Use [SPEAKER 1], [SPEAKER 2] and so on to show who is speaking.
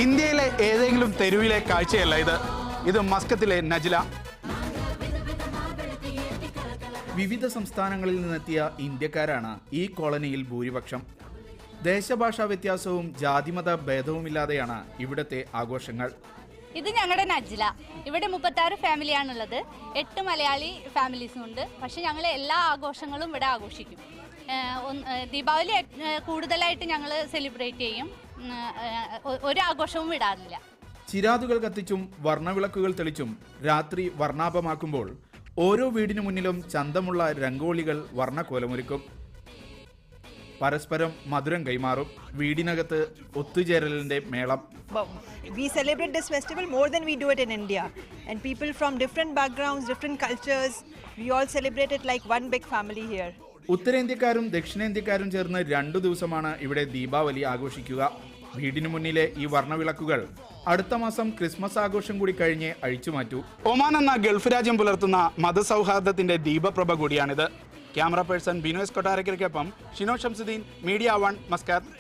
[SPEAKER 1] ഇന്ത്യയിലെ ഏതെങ്കിലും തെരുവിലെ കാഴ്ചയല്ല ഇത് മസ്കത്തിലെ നജ്ല. വിവിധ സംസ്ഥാനങ്ങളിൽ നിന്നെത്തിയ ഇന്ത്യക്കാരാണ് ഈ കോളനിയിൽ ഭൂരിപക്ഷം. ദേശഭാഷാ വ്യത്യാസവും ജാതിമത ഭേദവുമില്ലാതെയാണ് ഇവിടുത്തെ ആഘോഷങ്ങൾ.
[SPEAKER 2] ഇത് ഞങ്ങളുടെ നജ്ല. ഇവിടെ 36 ഫാമിലിയാണുള്ളത്. 8 മലയാളി ഫാമിലീസും ഉണ്ട്. പക്ഷെ ഞങ്ങൾ എല്ലാ ആഘോഷങ്ങളും ഇവിടെ ആഘോഷിക്കും. ദീപാവലി കൂടുതലായിട്ട് ഞങ്ങൾ സെലിബ്രേറ്റ് ചെയ്യും. ഒരു ആഘോഷവും വിടാറില്ല.
[SPEAKER 1] ചിരാതുകൾ കത്തിച്ചും വർണ്ണവിളക്കുകൾ തെളിച്ചും രാത്രി വർണ്ണാഭമാക്കുമ്പോൾ ഓരോ വീടിനു മുന്നിലും ചന്തമുള്ള രംഗോളികൾ വർണ്ണക്കോലമൊരുക്കും. പരസ്പരം മധുരം കൈമാറും. വീടിനകത്ത് ഒത്തുചേരലിന്റെ മേളം.
[SPEAKER 3] We celebrate this festival more than we do it in India, and people from different backgrounds, different cultures, we all celebrate it like one big family here.
[SPEAKER 1] ഉത്തരേന്ത്യക്കാരും ദക്ഷിണേന്ത്യക്കാരും ചേർന്ന് 2 ദിവസമാണ് ഇവിടെ ദീപാവലി ആഘോഷിക്കുക. വീടിനു മുന്നിലെ ഈ വർണ്ണവിളക്കുകൾ അടുത്ത മാസം ക്രിസ്മസ് ആഘോഷം കൂടി കഴിഞ്ഞ് അഴിച്ചുമാറ്റൂ. ഒമാൻ എന്ന ഗൾഫ് രാജ്യം പുലർത്തുന്ന മതസൗഹാർദ്ദത്തിന്റെ ദീപപ്രഭ കൂടിയാണിത്. ക്യാമറ പേഴ്സൺ ബിനോയ് കൊട്ടാരക്കരയ്ക്കൊപ്പം ഷിനോ ഷംസുദ്ദീൻ, മീഡിയ 1, മസ്കത്ത്.